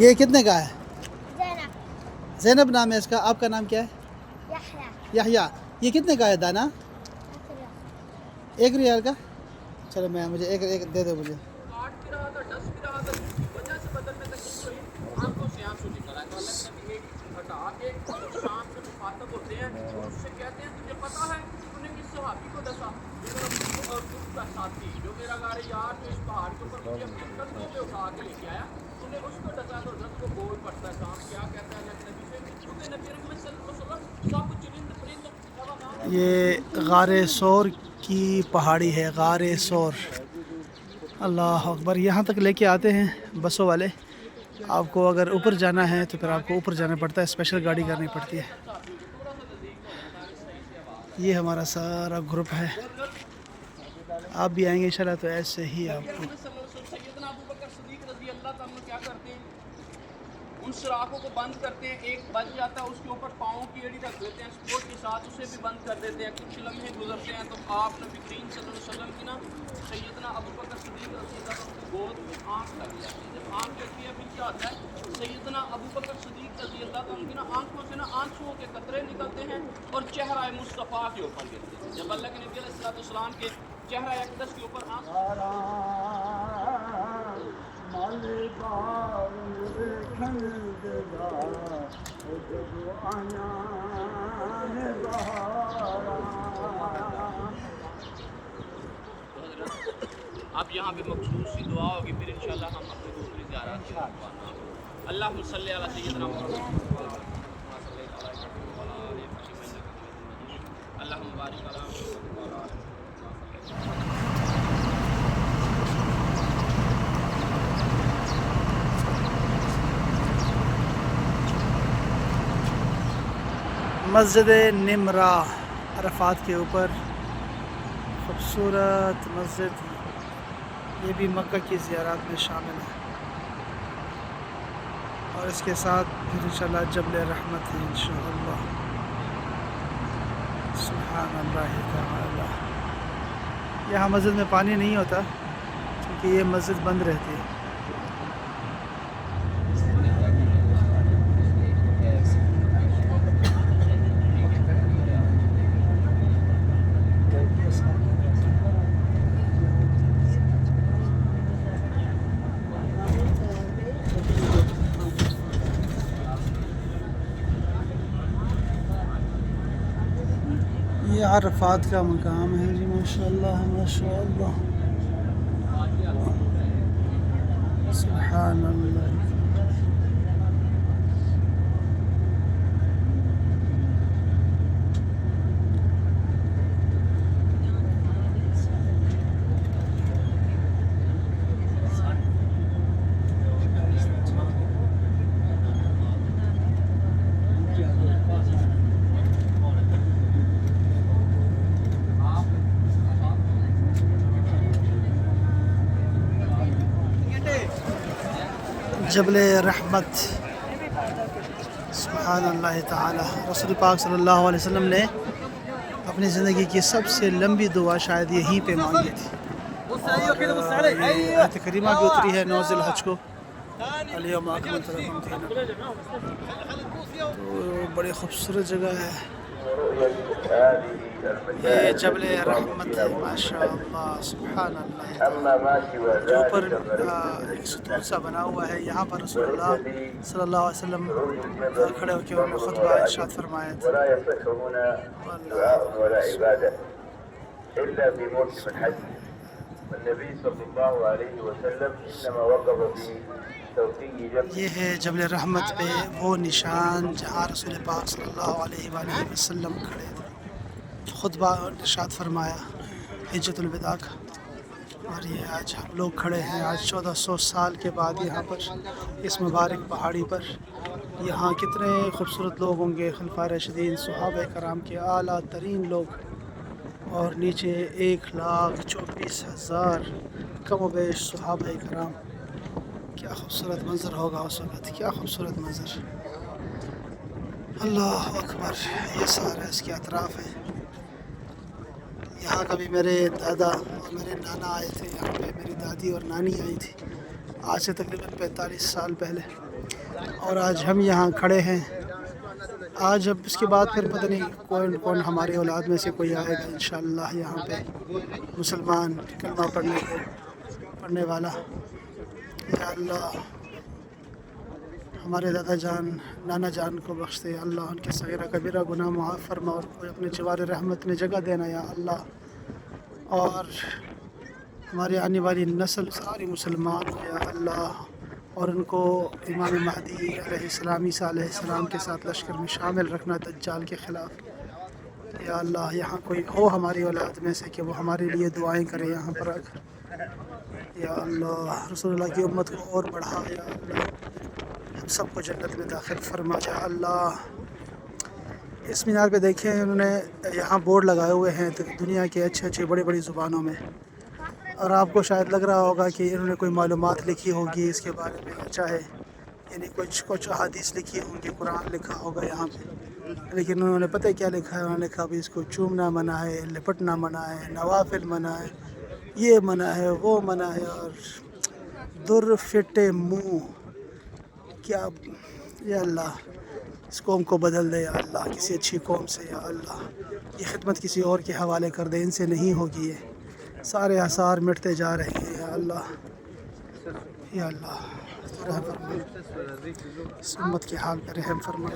یہ کتنے کا ہے؟ زینب زینب نام ہے اس کا. آپ کا نام کیا ہے؟ یحییٰ یحییٰ. یہ کتنے کا ہے دانہ؟ 1 ریال کا. چلو میں مجھے ایک دے دو مجھے. 8 بھی رہا تھا 10 بھی رہا تھا وجہ سے بدن میں تکلیف ہوئی آنکھوں سے آنسو نکل آئے تو اللہ کے نبی ایک ہٹا کے شام سے مخاطب ہوتے ہیں اس سے کہتے ہیں تجھے پتہ ہے تو نے کس صحابی کو ڈسا جو میرا دکھ اور دکھ کا ساتھی جو میرا غار یار جو اس پہاڑ کے اوپر مجھے اپنے کندھوں پہ اٹھا کے لے کے آیا تو نے اس کو ڈسا تو حضرت کو بول پڑتا ہے شام کیا کہتا ہے اللہ کے نبی سے کیونکہ نبی رحمت صلی اللہ علیہ وسلم سب چرند پرند یہ غار سور کی پہاڑی ہے. غار سور. اللہ اکبر. یہاں تک لے کے آتے ہیں بسوں والے. آپ کو اگر اوپر جانا ہے تو پھر آپ کو اوپر جانا پڑتا ہے. اسپیشل گاڑی کرنی پڑتی ہے. یہ ہمارا سارا گروپ ہے. آپ بھی آئیں گے انشاءاللہ تو ایسے ہی آپ کو. سیدنا ابو بکر صدیق رضی اللہ تعالیٰ عنہ کیا کرتے ہیں ان سوراخوں کو بند کرتے ہیں. ایک بچ جاتا ہے اس کے اوپر پاؤں کی ایڑی رکھ دیتے ہیں سپورٹ کے ساتھ اسے بھی بند کر دیتے ہیں. کچھ لمحے گزرتے ہیں تو آپ نبی کریم صلی اللہ علیہ وسلم کی نا سیدنا ابو بکر صدیق رضی اللہ عنہ کی گود میں آنکھ لگ جاتی ہے. جب آنکھ لگتی ہے پھر کیا ہوتا ہے سیدنا ابو بکر صدیق رضی اللہ عنہ کی نا آنکھوں سے نا آنسوؤں کے قطرے نکلتے ہیں اور چہرہ مصطفیٰ کے اوپر گرتے ہیں. جب اللہ کے نبی علیہ السلام کے چہرہ اقدس کے اوپر اب یہاں پہ مخصوص سی دعا ہوگی پھر انشاءاللہ ہم اپنی دوسری زیارات کی طرف اللہم صلی علی سیدنا محمد اللہم بارک علی محمد. مسجد نمرہ عرفات کے اوپر خوبصورت مسجد. یہ بھی مکہ کی زیارات میں شامل ہے اور اس کے ساتھ پھر انشاءاللہ جبل رحمت ہے انشاءاللہ. سبحان اللہ تعالی. یہاں مسجد میں پانی نہیں ہوتا کیونکہ یہ مسجد بند رہتی ہے. یہ عرفات کا مقام ہے جی. ماشاءاللہ ماشاءاللہ. سبحان اللہ. جبل رحمت. سبحان اللہ تعالی. رسول پاک صلی اللہ علیہ وسلم نے اپنی زندگی کی سب سے لمبی دعا شاید یہیں پہ مانگی تھی. آیت کریمہ بھی اتری ہے 9 ذی الحج کو. الیوم اکملت لکم دینکم. تو بڑی خوبصورت جگہ ہے یہ جبل رحمت ہے. ماشاءاللہ سبحان اللہ. جو اوپر ایک ستون سا بنا ہوا ہے یہاں پر رسول اللہ صلی اللہ علیہ وسلم کھڑے ہو کے انہوں نے خطبہ ارشاد فرمایا تھا. یہ ہے جبل رحمت پہ وہ نشان جہاں رسول پاک صلی اللہ علیہ وآلہ وسلم کھڑے تھے. خطبہ ارشاد فرمایا حجۃ الوداع کا. اور یہ آج ہم لوگ کھڑے ہیں آج 1400 سال کے بعد یہاں پر اس مبارک پہاڑی پر. یہاں کتنے خوبصورت لوگ ہوں گے. خلفائے راشدین صحابہ کرام کے اعلیٰ ترین لوگ اور نیچے 1,24,000 کم و بیش صحابہ کرام. کیا خوبصورت منظر ہوگا اس وقت. کیا خوبصورت منظر. اللہ اکبر. یہ سارا اس کے اطراف ہے. یہاں کبھی میرے دادا اور میرے نانا آئے تھے. یہاں پہ میری دادی اور نانی آئی تھی آج سے تقریباً 45 سال پہلے. اور آج ہم یہاں کھڑے ہیں. آج اب اس کے بعد پھر پتہ نہیں کون ہماری اولاد میں سے کوئی آئے گا انشاءاللہ یہاں پہ مسلمان کلمہ پڑھنے والا. یا اللہ ہمارے دادا جان نانا جان کو بخش دے اللہ، ان کے صغیرہ کبیرہ گناہ معاف فرما اور کوئی اپنے جوار رحمت میں جگہ دینا یا اللہ. اور ہماری آنے والی نسل ساری مسلمان ہو یا اللہ، اور ان کو امام مہدی علیہ السلام عیسیٰ علیہ السلام کے ساتھ لشکر میں شامل رکھنا دجال کے خلاف. یا اللہ یہاں کوئی ہو ہماری اولاد میں سے کہ وہ ہمارے لیے دعائیں کرے یہاں پر آ کر. یا اللہ رسول اللہ کی امت کو اور بڑھا. یا اللہ ہم سب کو جنت میں داخل فرما. یا اللہ اس مینار پہ دیکھیں انہوں نے یہاں بورڈ لگائے ہوئے ہیں دنیا کے اچھے بڑی زبانوں میں، اور آپ کو شاید لگ رہا ہوگا کہ انہوں نے کوئی معلومات لکھی ہوگی اس کے بارے میں، چاہے یعنی کچھ احادیث لکھی ہوں گی، قرآن لکھا ہوگا یہاں پہ، لیکن انہوں نے پتہ کیا لکھا ہے؟ انہوں نے لکھا بھی اس کو چومنا منع ہے، لپٹنا منع ہے، نوافل منع ہے، یہ منع ہے وہ منع ہے. اور در فٹے منہ کیا. یا اللہ اس قوم کو بدل دے یا اللہ کسی اچھی قوم سے. یا اللہ یہ خدمت کسی اور کے حوالے کر دے، ان سے نہیں ہوگی. یہ سارے آثار مٹتے جا رہے ہیں. یا اللہ یا اللہ رحم فرما، اس امت کے حال پر رحم فرما.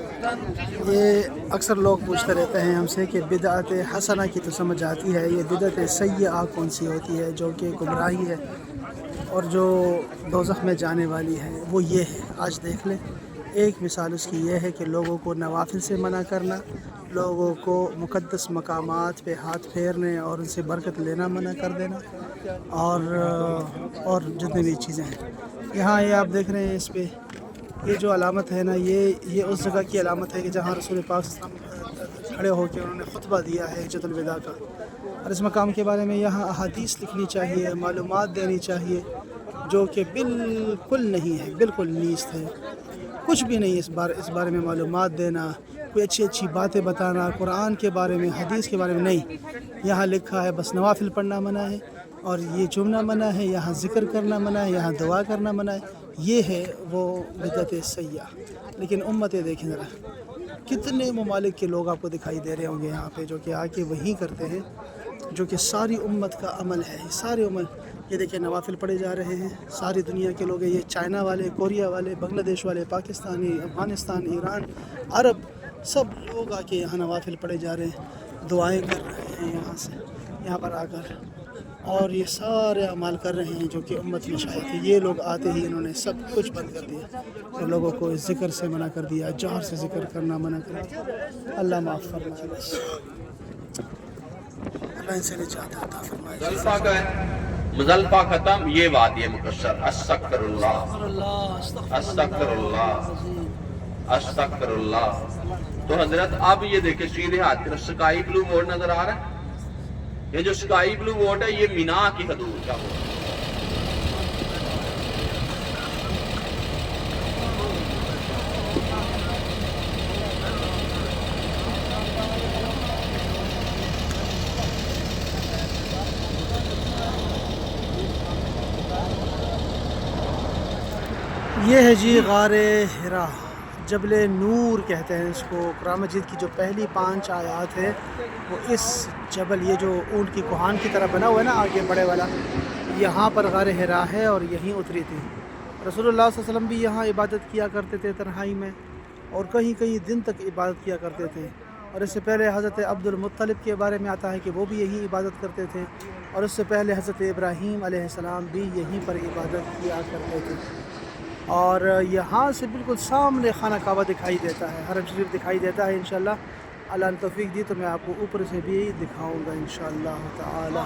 یہ اکثر لوگ پوچھتے رہتے ہیں ہم سے کہ بدعت حسنہ کی تو سمجھ آتی ہے، یہ بدعت سیئہ کون سی ہوتی ہے جو کہ گمراہی ہے اور جو دوزخ میں جانے والی ہے؟ وہ یہ ہے، آج دیکھ لیں. ایک مثال اس کی یہ ہے کہ لوگوں کو نوافل سے منع کرنا، لوگوں کو مقدس مقامات پہ ہاتھ پھیرنے اور ان سے برکت لینا منع کر دینا، اور جتنی بھی چیزیں ہیں. یہاں یہ آپ دیکھ رہے ہیں اس پہ یہ جو علامت ہے نا، یہ اس جگہ کی علامت ہے کہ جہاں رسول پاک صلی اللہ علیہ وسلم کھڑے ہو کے انہوں نے خطبہ دیا ہے حجۃ الوداع کا. اور اس مقام کے بارے میں یہاں احادیث لکھنی چاہیے، معلومات دینی چاہیے، جو کہ بالکل نہیں ہے، بالکل نیست ہے، کچھ بھی نہیں. اس بارے میں معلومات دینا، کوئی اچھی باتیں بتانا، قرآن کے بارے میں حدیث کے بارے میں نہیں. یہاں لکھا ہے بس نوافل پڑھنا منع ہے، اور یہ چومنا منع ہے، یہاں ذکر کرنا منع ہے، یہاں دعا کرنا منع ہے. یہ ہے وہ بدعت سیئہ. لیکن امتیں دیکھیں ذرا، کتنے ممالک کے لوگ آپ کو دکھائی دے رہے ہوں گے یہاں پہ جو کہ آ کے وہی کرتے ہیں جو کہ ساری امت کا عمل ہے. ساری امت یہ دیکھیں نوافل پڑھے جا رہے ہیں، ساری دنیا کے لوگ ہیں، یہ چائنا والے، کوریا والے، بنگلہ دیش والے، پاکستانی، افغانستان، ایران، عرب، سب لوگ آ کے یہاں نوافل پڑھے جا رہے ہیں، دعائیں کر رہے ہیں یہاں پر آ کر، اور یہ سارے اعمال کر رہے ہیں جو کہ امت میں شاید تھے. یہ لوگ آتے ہی انہوں نے سب کچھ بند کر دیا اور لوگوں کو ذکر سے منع کر دیا، جہر سے ذکر کرنا منع کر دیا. اللہ معاف فرمائے، بس اللہ ان سے نجات عطا فرمائے. مزدلفہ کا مزدلفہ ختم، یہ وادی مقصر. استغفر اللہ استغفر اللہ استغفر اللہ. تو حضرت اب یہ دیکھیں سیدھے ہاتھ کی طرف سکائی بلو بورڈ نظر آ رہا ہے. یہ جو سکائی بلو بورڈ ہے یہ مینا کی حدود کا بورڈ ہے. یہ ہے جی غار حرا، جبل نور کہتے ہیں اس کو. قرآن مجید کی جو پہلی 5 آیات ہے وہ اس جبل، یہ جو اونٹ کی کوہان کی طرح بنا ہوا ہے نا آگے بڑے والا، یہاں پر غار حرا ہے اور یہیں اتری تھی. رسول اللہ صلی اللہ علیہ وسلم بھی یہاں عبادت کیا کرتے تھے تنہائی میں، اور کہیں دن تک عبادت کیا کرتے تھے. اور اس سے پہلے حضرت عبد المطلب کے بارے میں آتا ہے کہ وہ بھی یہیں عبادت کرتے تھے، اور اس سے پہلے حضرت ابراہیم علیہ السلام بھی یہیں پر عبادت کیا کرتے تھے. اور یہاں سے بالکل سامنے خانہ کعبہ دکھائی دیتا ہے، حرم شریف دکھائی دیتا ہے. انشاءاللہ اللہ نے توفیق دی تو میں آپ کو اوپر سے بھی دکھاؤں گا انشاءاللہ تعالی.